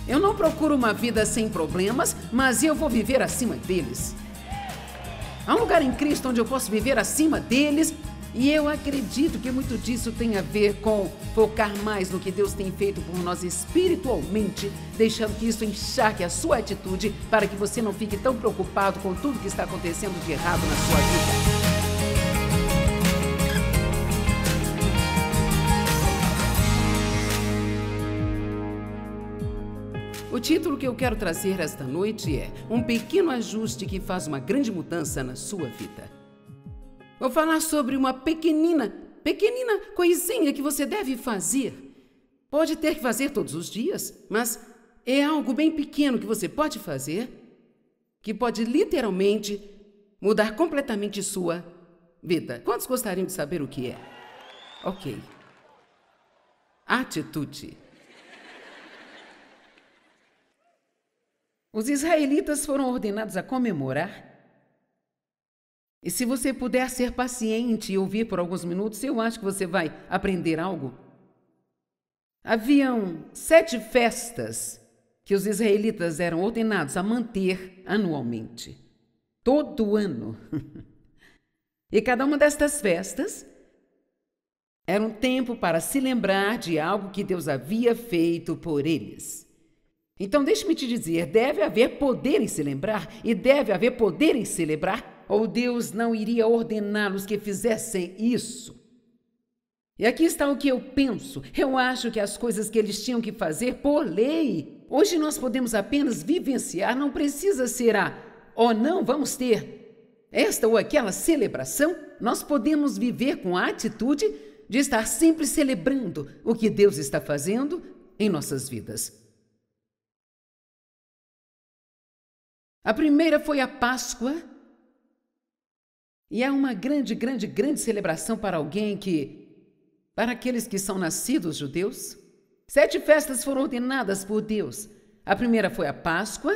Eu não procuro uma vida sem problemas, mas eu vou viver acima deles. Há um lugar em Cristo onde eu posso viver acima deles, e eu acredito que muito disso tem a ver com focar mais no que Deus tem feito por nós espiritualmente, deixando que isso encharque a sua atitude para que você não fique tão preocupado com tudo que está acontecendo de errado na sua vida. O título que eu quero trazer esta noite é Um Pequeno Ajuste que Faz uma Grande Mudança na Sua Vida. Vou falar sobre uma pequenina coisinha que você deve fazer. Pode ter que fazer todos os dias, mas é algo bem pequeno que você pode fazer, que pode literalmente mudar completamente sua vida. Quantos gostariam de saber o que é? Ok. Atitude. Os israelitas foram ordenados a comemorar. E se você puder ser paciente e ouvir por alguns minutos, eu acho que você vai aprender algo. Haviam 7 festas que os israelitas eram ordenados a manter anualmente. Todo ano. E cada uma destas festas era um tempo para se lembrar de algo que Deus havia feito por eles. Então, deixe-me te dizer, deve haver poder em se lembrar e deve haver poder em celebrar, ou Deus não iria ordená-los que fizessem isso. E aqui está o que eu penso. Eu acho que as coisas que eles tinham que fazer por lei, hoje nós podemos apenas vivenciar, não precisa ser não, vamos ter esta ou aquela celebração. Nós podemos viver com a atitude de estar sempre celebrando o que Deus está fazendo em nossas vidas. A primeira foi a Páscoa, e é uma grande celebração para para aqueles que são nascidos judeus. 7 festas foram ordenadas por Deus. A primeira foi a Páscoa,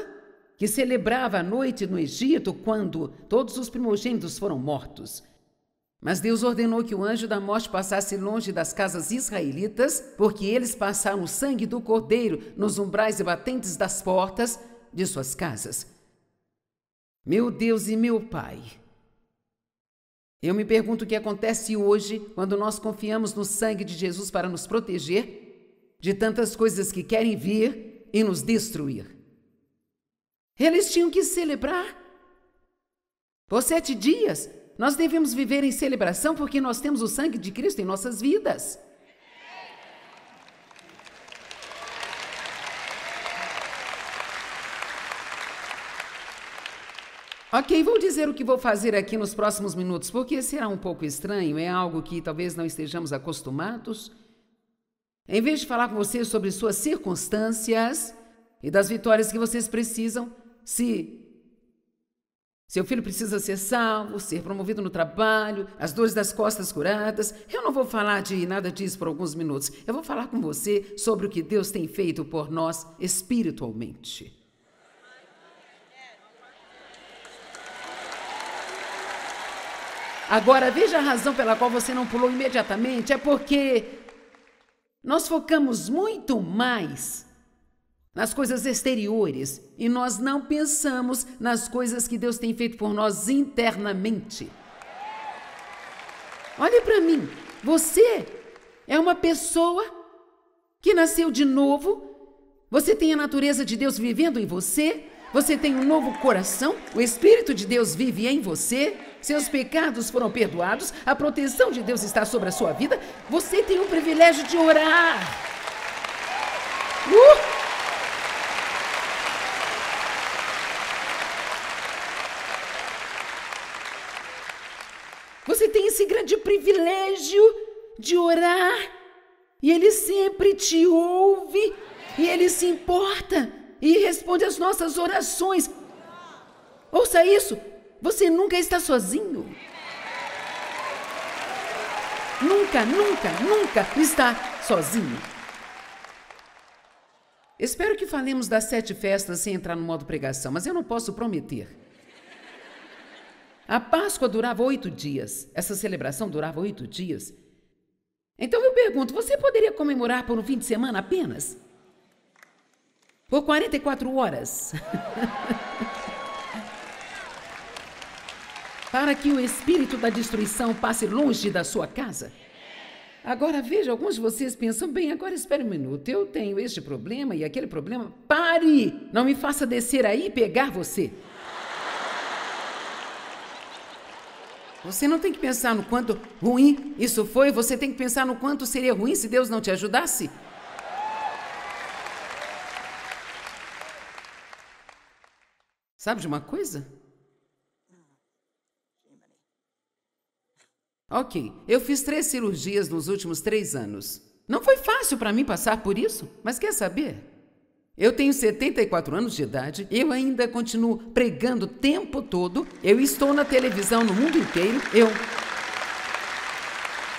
que celebrava a noite no Egito, quando todos os primogênitos foram mortos. Mas Deus ordenou que o anjo da morte passasse longe das casas israelitas, porque eles passaram o sangue do cordeiro nos umbrais e batentes das portas de suas casas. Meu Deus e meu Pai, eu me pergunto o que acontece hoje quando nós confiamos no sangue de Jesus para nos proteger de tantas coisas que querem vir e nos destruir. Eles tinham que celebrar. Por 7 dias, nós devemos viver em celebração porque nós temos o sangue de Cristo em nossas vidas. Ok, vou dizer o que vou fazer aqui nos próximos minutos, porque será um pouco estranho, é algo que talvez não estejamos acostumados. Em vez de falar com vocês sobre suas circunstâncias e das vitórias que vocês precisam, se seu filho precisa ser salvo, ser promovido no trabalho, as dores das costas curadas, eu não vou falar de nada disso por alguns minutos. Eu vou falar com você sobre o que Deus tem feito por nós espiritualmente. Agora, veja a razão pela qual você não pulou imediatamente. É porque nós focamos muito mais nas coisas exteriores e nós não pensamos nas coisas que Deus tem feito por nós internamente. Olhe para mim. Você é uma pessoa que nasceu de novo. Você tem a natureza de Deus vivendo em você. Você tem um novo coração. O Espírito de Deus vive em você. Seus pecados foram perdoados, a proteção de Deus está sobre a sua vida. Você tem o privilégio de orar. Você tem esse grande privilégio de orar. E Ele sempre te ouve. E Ele se importa e responde às nossas orações. Ouça isso. Você nunca está sozinho. Nunca está sozinho. Espero que falemos das 7 festas sem entrar no modo pregação, mas eu não posso prometer. A Páscoa durava 8 dias. Essa celebração durava 8 dias. Então eu pergunto, você poderia comemorar por um fim de semana apenas? por 44 horas. Para que o espírito da destruição passe longe da sua casa. Agora veja, alguns de vocês pensam, bem, agora espere um minuto, eu tenho este problema e aquele problema. Pare! Não me faça descer aí e pegar você. Você não tem que pensar no quanto ruim isso foi, você tem que pensar no quanto seria ruim se Deus não te ajudasse. Sabe de uma coisa? Ok, eu fiz 3 cirurgias nos últimos 3 anos. Não foi fácil para mim passar por isso, mas quer saber? Eu tenho 74 anos de idade, eu ainda continuo pregando o tempo todo, eu estou na televisão no mundo inteiro, eu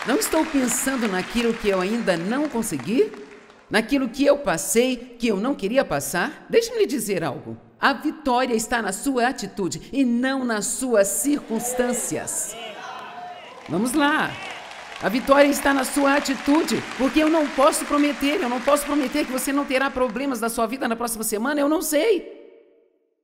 não estou pensando naquilo que eu ainda não consegui, naquilo que eu passei, que eu não queria passar. Deixe-me lhe dizer algo. A vitória está na sua atitude e não nas suas circunstâncias. Vamos lá. A vitória está na sua atitude, porque eu não posso prometer que você não terá problemas na sua vida na próxima semana, eu não sei.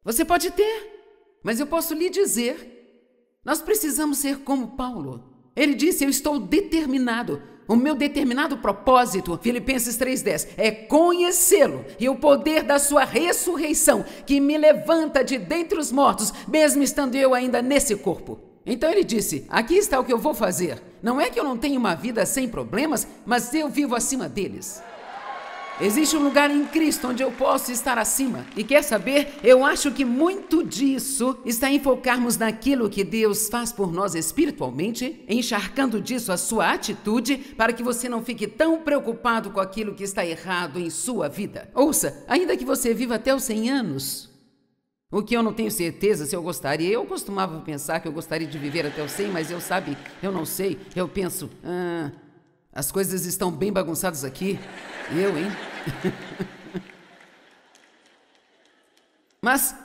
Você pode ter, mas eu posso lhe dizer, nós precisamos ser como Paulo. Ele disse, eu estou determinado. O meu determinado propósito, Filipenses 3,10, é conhecê-lo e o poder da sua ressurreição, que me levanta de dentre os mortos, mesmo estando eu ainda nesse corpo. Então ele disse, aqui está o que eu vou fazer. Não é que eu não tenho uma vida sem problemas, mas eu vivo acima deles. Existe um lugar em Cristo onde eu posso estar acima. E quer saber? Eu acho que muito disso está em focarmos naquilo que Deus faz por nós espiritualmente, encharcando disso a sua atitude, para que você não fique tão preocupado com aquilo que está errado em sua vida. Ouça, ainda que você viva até os 100 anos, o que eu não tenho certeza se eu gostaria. Eu costumava pensar que eu gostaria de viver até os 100, mas eu não sei. Eu penso, as coisas estão bem bagunçadas aqui. Eu, hein? Mas,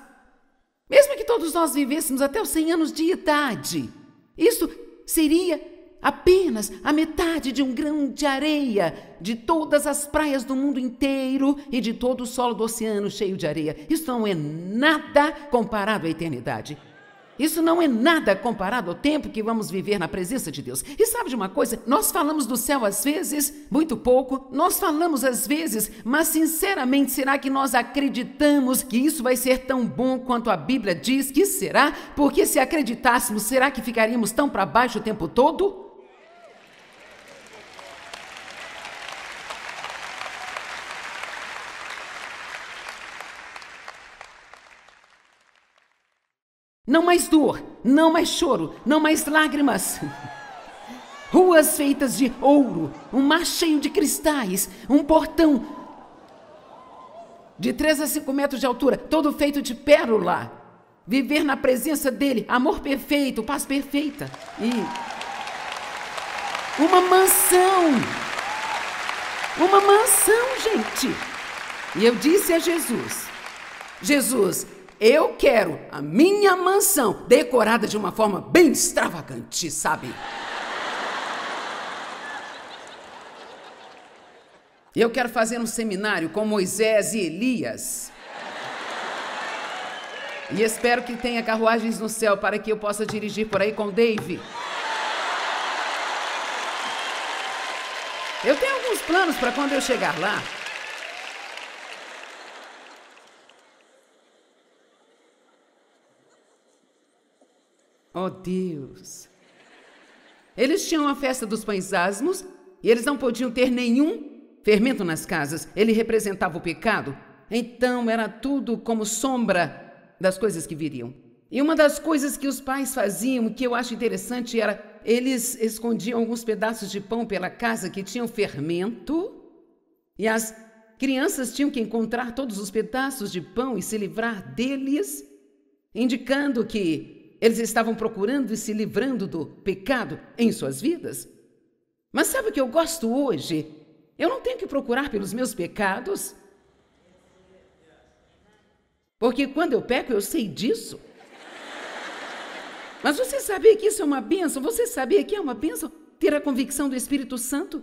mesmo que todos nós vivêssemos até os 100 anos de idade, isso seria apenas a metade de um grão de areia de todas as praias do mundo inteiro e de todo o solo do oceano cheio de areia. Isso não é nada comparado à eternidade. Isso não é nada comparado ao tempo que vamos viver na presença de Deus. E sabe de uma coisa? Nós falamos do céu às vezes, muito pouco. Nós falamos às vezes, mas sinceramente, será que nós acreditamos que isso vai ser tão bom quanto a Bíblia diz que será? Porque se acreditássemos, será que ficaríamos tão para baixo o tempo todo? Não mais dor, não mais choro, não mais lágrimas. Ruas feitas de ouro, um mar cheio de cristais, um portão de 3 a 5 metros de altura, todo feito de pérola. Viver na presença dele, amor perfeito, paz perfeita. E uma mansão, gente. E eu disse a Jesus, eu quero a minha mansão decorada de uma forma bem extravagante, sabe? Eu quero fazer um seminário com Moisés e Elias. E espero que tenha carruagens no céu para que eu possa dirigir por aí com Dave. Eu tenho alguns planos para quando eu chegar lá. Oh, Deus! Eles tinham a festa dos pães asmos e eles não podiam ter nenhum fermento nas casas. Ele representava o pecado. Então, era tudo como sombra das coisas que viriam. E uma das coisas que os pais faziam, que eu acho interessante, era eles escondiam alguns pedaços de pão pela casa que tinham fermento e as crianças tinham que encontrar todos os pedaços de pão e se livrar deles, indicando que eles estavam procurando e se livrando do pecado em suas vidas. Mas sabe o que eu gosto hoje? Eu não tenho que procurar pelos meus pecados. Porque quando eu peco, eu sei disso. Mas você sabia que isso é uma bênção? Você sabia que é uma bênção ter a convicção do Espírito Santo?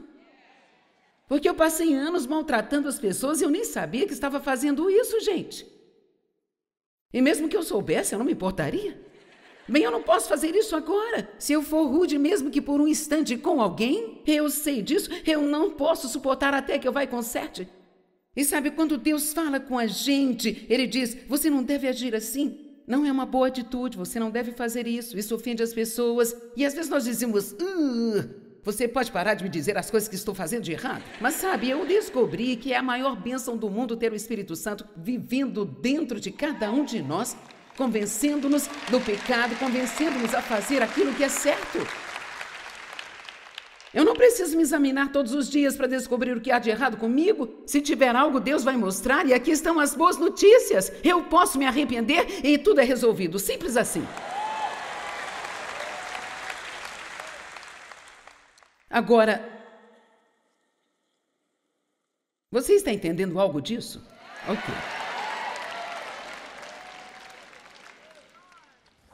Porque eu passei anos maltratando as pessoas e eu nem sabia que estava fazendo isso, gente. E mesmo que eu soubesse, eu não me importaria. Bem, eu não posso fazer isso agora. Se eu for rude, mesmo que por um instante com alguém, eu sei disso, eu não posso suportar até que eu vá e conserte. E sabe, quando Deus fala com a gente, Ele diz, você não deve agir assim. Não é uma boa atitude, você não deve fazer isso. Isso ofende as pessoas. E às vezes nós dizemos, você pode parar de me dizer as coisas que estou fazendo de errado? Mas sabe, eu descobri que é a maior bênção do mundo ter o Espírito Santo vivendo dentro de cada um de nós, convencendo-nos do pecado, convencendo-nos a fazer aquilo que é certo. Eu não preciso me examinar todos os dias para descobrir o que há de errado comigo. Se tiver algo, Deus vai mostrar e aqui estão as boas notícias. Eu posso me arrepender e tudo é resolvido. Simples assim. Agora, você está entendendo algo disso? Ok.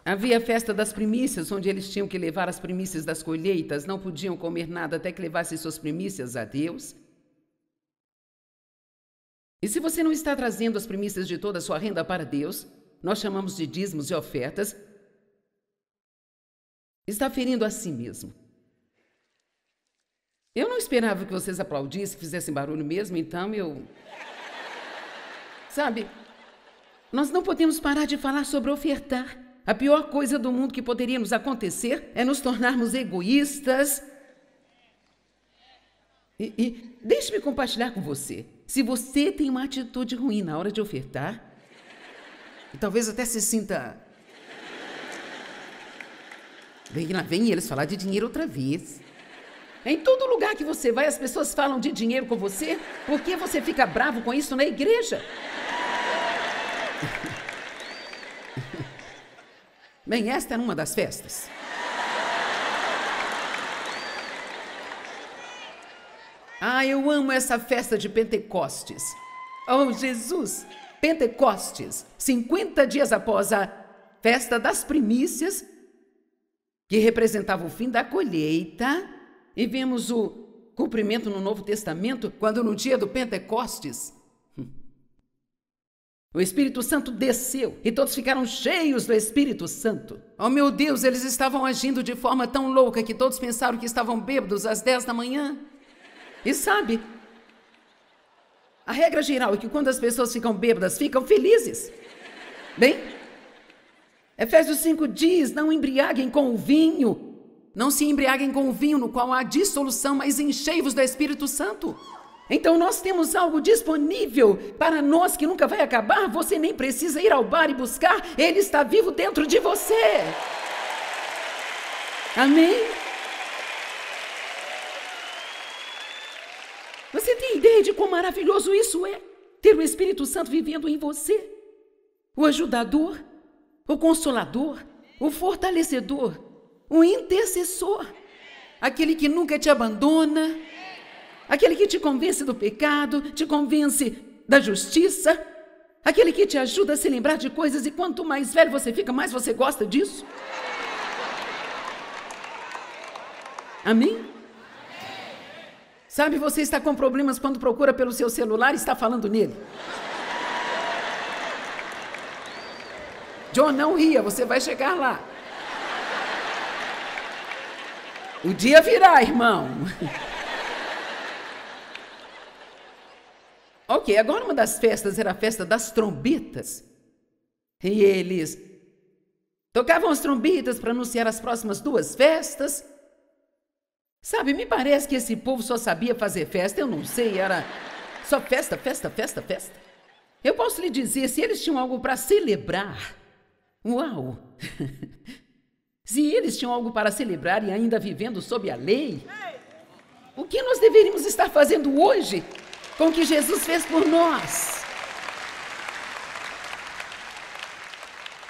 Havia a festa das primícias, onde eles tinham que levar as primícias das colheitas, não podiam comer nada até que levassem suas primícias a Deus. E se você não está trazendo as primícias de toda a sua renda para Deus, nós chamamos de dízimos e ofertas, está ferindo a si mesmo. Eu não esperava que vocês aplaudissem, que fizessem barulho mesmo, então Sabe, nós não podemos parar de falar sobre ofertar. A pior coisa do mundo que poderia nos acontecer é nos tornarmos egoístas. E deixe-me compartilhar com você. Se você tem uma atitude ruim na hora de ofertar, e talvez até se sinta... Lá vem eles falar de dinheiro outra vez. Em todo lugar que você vai, as pessoas falam de dinheiro com você. Por que você fica bravo com isso na igreja? Bem, esta era uma das festas. Eu amo essa festa de Pentecostes. Oh, Jesus! Pentecostes, 50 dias após a festa das primícias, que representava o fim da colheita, e vemos o cumprimento no Novo Testamento, quando no dia do Pentecostes, o Espírito Santo desceu e todos ficaram cheios do Espírito Santo. Oh, meu Deus, eles estavam agindo de forma tão louca que todos pensaram que estavam bêbados às 10 da manhã. E sabe, a regra geral é que quando as pessoas ficam bêbadas, ficam felizes. Bem, Efésios 5 diz, não embriaguem com o vinho. Não se embriaguem com o vinho no qual há dissolução, mas enchei-vos do Espírito Santo. Então nós temos algo disponível para nós que nunca vai acabar. Você nem precisa ir ao bar e buscar. Ele está vivo dentro de você. Amém? Você tem ideia de quão maravilhoso isso é? Ter o Espírito Santo vivendo em você. O ajudador, o consolador, o fortalecedor, o intercessor. Aquele que nunca te abandona. Aquele que te convence do pecado, te convence da justiça, aquele que te ajuda a se lembrar de coisas e quanto mais velho você fica, mais você gosta disso. Amém? Sabe, você está com problemas quando procura pelo seu celular e está falando nele. John, não ria, você vai chegar lá. O dia virá, irmão. Ok, agora uma das festas era a festa das trombetas. E eles tocavam as trombetas para anunciar as próximas 2 festas. Sabe, me parece que esse povo só sabia fazer festa, eu não sei, era só festa, festa, festa, festa. Eu posso lhe dizer, se eles tinham algo para celebrar, uau! Se eles tinham algo para celebrar e ainda vivendo sob a lei, o que nós deveríamos estar fazendo hoje com o que Jesus fez por nós?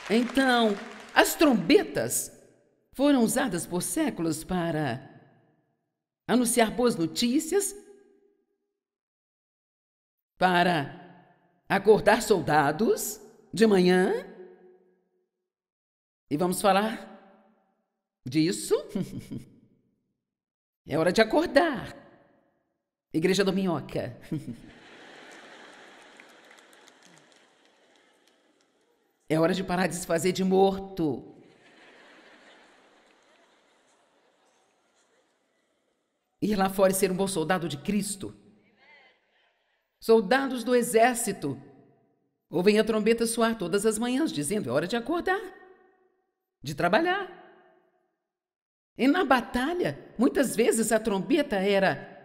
Então, as trombetas foram usadas por séculos para anunciar boas notícias, para acordar soldados de manhã. E vamos falar disso. É hora de acordar. Igreja do Minhoca. É hora de parar de se fazer de morto. Ir lá fora e ser um bom soldado de Cristo. Soldados do exército ouvem a trombeta soar todas as manhãs, dizendo: é hora de acordar, de trabalhar. E na batalha, muitas vezes a trombeta era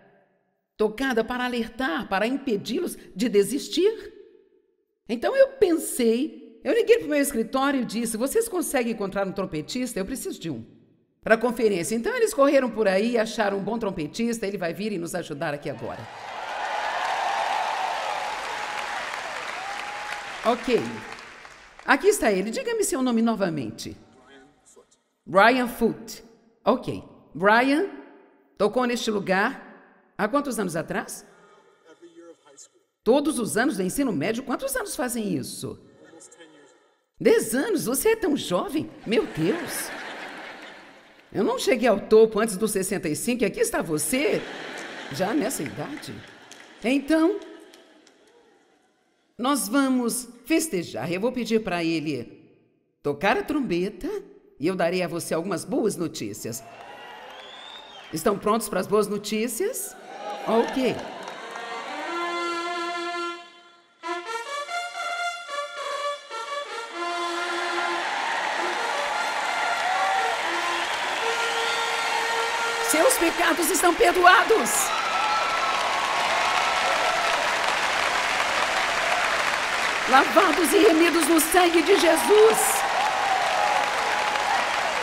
tocada para alertar, para impedi-los de desistir. Então eu pensei, eu liguei para o meu escritório e disse: vocês conseguem encontrar um trompetista? Eu preciso de um para a conferência. Então eles correram por aí, acharam um bom trompetista, ele vai vir e nos ajudar aqui agora. Ok. Aqui está ele. Diga-me seu nome novamente. Brian Foote. Ok. Brian tocou neste lugar há quantos anos atrás? Todos os anos do ensino médio. Quantos anos fazem isso? 10 anos? Você é tão jovem? Meu Deus! Eu não cheguei ao topo antes dos 65 e aqui está você, já nessa idade. Então, nós vamos festejar. Eu vou pedir para ele tocar a trombeta e eu darei a você algumas boas notícias. Estão prontos para as boas notícias? Ok. Seus pecados estão perdoados. Lavados e remidos no sangue de Jesus.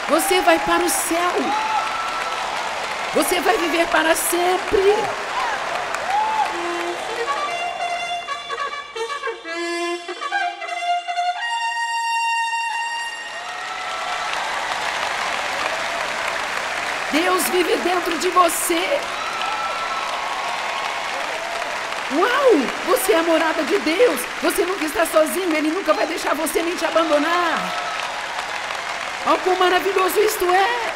Você vai para o céu. Você vai viver para sempre. Deus vive dentro de você. Uau! Você é a morada de Deus. Você nunca está sozinho. Ele nunca vai deixar você nem te abandonar. Oh, quão maravilhoso isto é!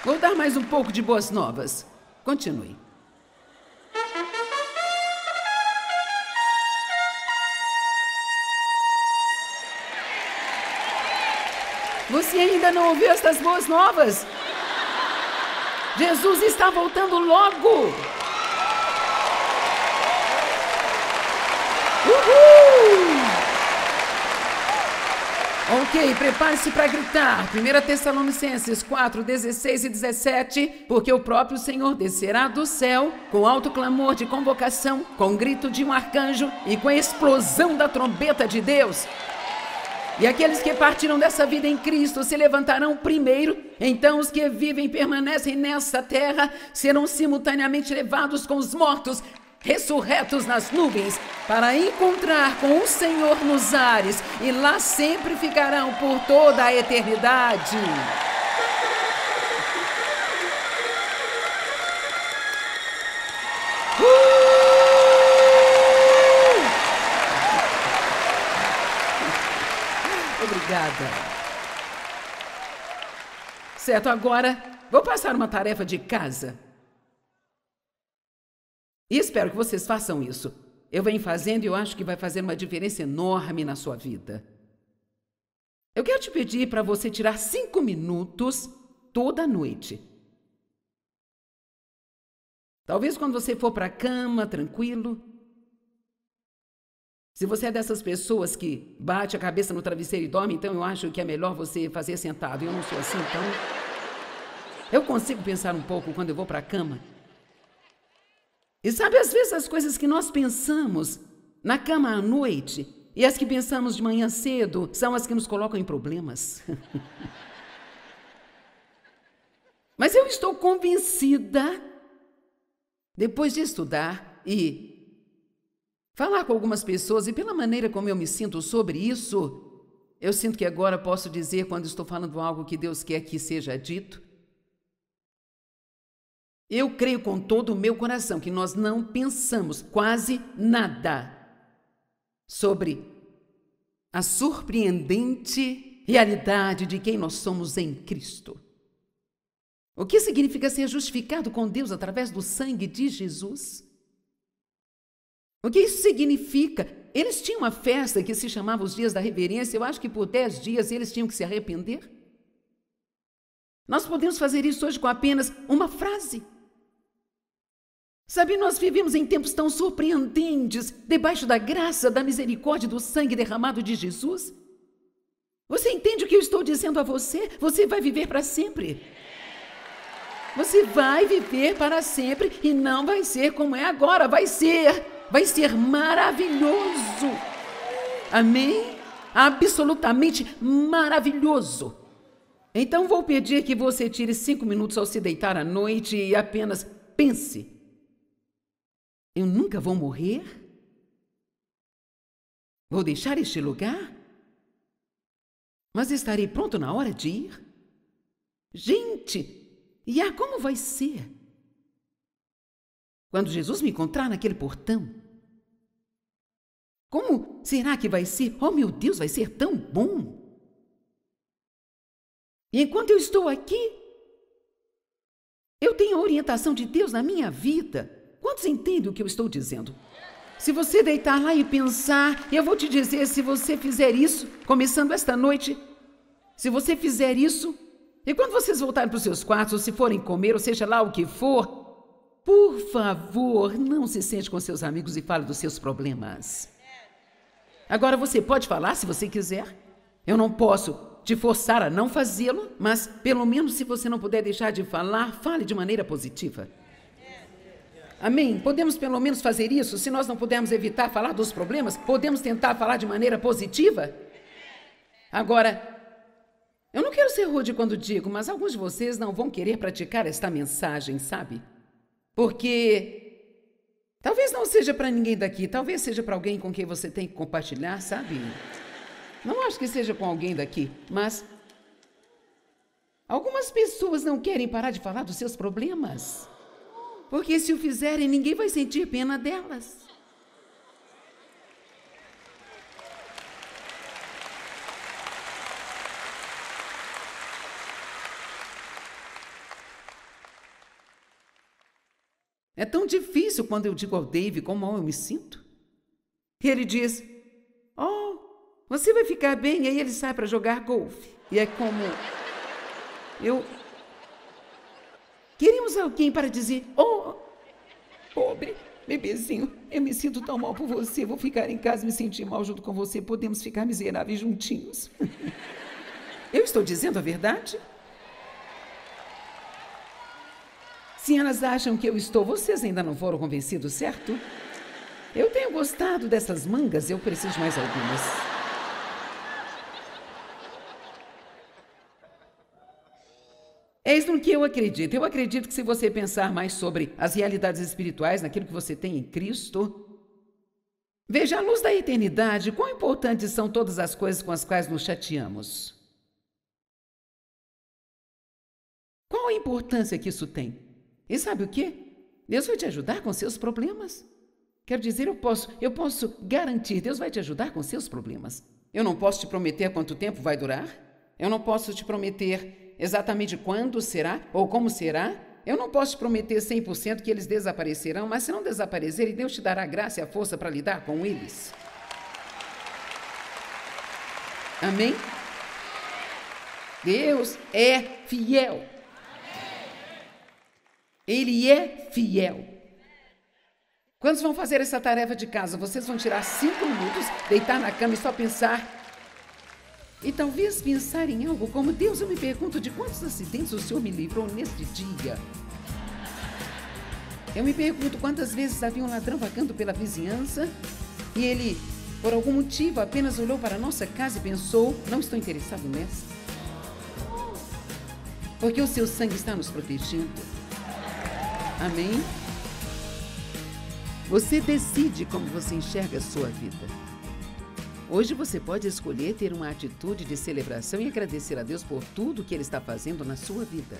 Vou dar mais um pouco de boas novas. Continue. Você ainda não ouviu estas boas novas? Jesus está voltando logo! Uhul! Ok, prepare-se para gritar. 1 Tessalonicenses 4, 16 e 17. Porque o próprio Senhor descerá do céu com alto clamor de convocação, com grito de um arcanjo e com a explosão da trombeta de Deus. E aqueles que partiram dessa vida em Cristo se levantarão primeiro, então os que vivem e permanecem nessa terra serão simultaneamente levados com os mortos, ressurretos nas nuvens, para encontrar com o Senhor nos ares, e lá sempre ficarão por toda a eternidade. Obrigada. Certo, agora vou passar uma tarefa de casa. E espero que vocês façam isso. Eu venho fazendo e eu acho que vai fazer uma diferença enorme na sua vida. Eu quero te pedir para você tirar 5 minutos toda noite. Talvez quando você for para a cama, tranquilo. Se você é dessas pessoas que bate a cabeça no travesseiro e dorme, então eu acho que é melhor você fazer sentado. Eu não sou assim, então eu consigo pensar um pouco quando eu vou para a cama. E sabe, às vezes as coisas que nós pensamos na cama à noite e as que pensamos de manhã cedo são as que nos colocam em problemas. Mas eu estou convencida, depois de estudar e falar com algumas pessoas, e pela maneira como eu me sinto sobre isso, eu sinto que agora posso dizer, quando estou falando algo que Deus quer que seja dito, eu creio com todo o meu coração que nós não pensamos quase nada sobre a surpreendente realidade de quem nós somos em Cristo. O que significa ser justificado com Deus através do sangue de Jesus? O que isso significa? Eles tinham uma festa que se chamava os Dias da Reverência. Eu acho que por 10 dias eles tinham que se arrepender. Nós podemos fazer isso hoje com apenas uma frase. Sabe, nós vivemos em tempos tão surpreendentes, debaixo da graça, da misericórdia e do sangue derramado de Jesus. Você entende o que eu estou dizendo a você? Você vai viver para sempre. Você vai viver para sempre e não vai ser como é agora. Vai ser maravilhoso. Amém? Absolutamente maravilhoso. Então vou pedir que você tire 5 minutos ao se deitar à noite e apenas pense. Eu nunca vou morrer? Vou deixar este lugar? Mas estarei pronto na hora de ir? Gente, como vai ser? Quando Jesus me encontrar naquele portão? Como será que vai ser? Oh, meu Deus, vai ser tão bom! E enquanto eu estou aqui, eu tenho a orientação de Deus na minha vida. Quantos entendem o que eu estou dizendo? Se você deitar lá e pensar, eu vou te dizer, se você fizer isso, começando esta noite, se você fizer isso, e quando vocês voltarem para os seus quartos, ou se forem comer, ou seja lá o que for, por favor, não se sente com seus amigos e fale dos seus problemas. Agora, você pode falar se você quiser. Eu não posso te forçar a não fazê-lo, mas pelo menos se você não puder deixar de falar, fale de maneira positiva. Amém? Podemos pelo menos fazer isso? Se nós não pudermos evitar falar dos problemas, podemos tentar falar de maneira positiva? Agora, eu não quero ser rude quando digo, mas alguns de vocês não vão querer praticar esta mensagem, sabe? Porque talvez não seja para ninguém daqui, talvez seja para alguém com quem você tem que compartilhar, sabe? Não acho que seja com alguém daqui, mas algumas pessoas não querem parar de falar dos seus problemas. Porque se o fizerem, ninguém vai sentir pena delas. É tão difícil quando eu digo ao Dave como eu me sinto. Ele diz, oh, você vai ficar bem, e aí ele sai para jogar golfe. E é como queríamos alguém para dizer, oh, pobre bebezinho, eu me sinto tão mal por você, vou ficar em casa e me sentir mal junto com você, podemos ficar miseráveis juntinhos. Eu estou dizendo a verdade? Se elas acham que eu estou, vocês ainda não foram convencidos, certo? Eu tenho gostado dessas mangas, eu preciso de mais algumas. É isso no que eu acredito. Eu acredito que se você pensar mais sobre as realidades espirituais, naquilo que você tem em Cristo, veja a luz da eternidade, quão importantes são todas as coisas com as quais nos chateamos. Qual a importância que isso tem? E sabe o quê? Deus vai te ajudar com seus problemas. Quero dizer, eu posso garantir, Deus vai te ajudar com seus problemas. Eu não posso te prometer quanto tempo vai durar. Eu não posso te prometer exatamente quando será ou como será. Eu não posso te prometer 100% que eles desaparecerão, mas se não desaparecerem, Deus te dará graça e a força para lidar com eles. Amém? Deus é fiel. Ele é fiel. Quando vão fazer essa tarefa de casa, vocês vão tirar 5 minutos, deitar na cama e só pensar. E talvez pensar em algo como, Deus, eu me pergunto de quantos acidentes o Senhor me livrou neste dia. Eu me pergunto quantas vezes havia um ladrão vagando pela vizinhança e ele, por algum motivo, apenas olhou para a nossa casa e pensou, não estou interessado nessa. Porque o seu sangue está nos protegendo. Amém? Você decide como você enxerga a sua vida. Hoje você pode escolher ter uma atitude de celebração e agradecer a Deus por tudo que Ele está fazendo na sua vida.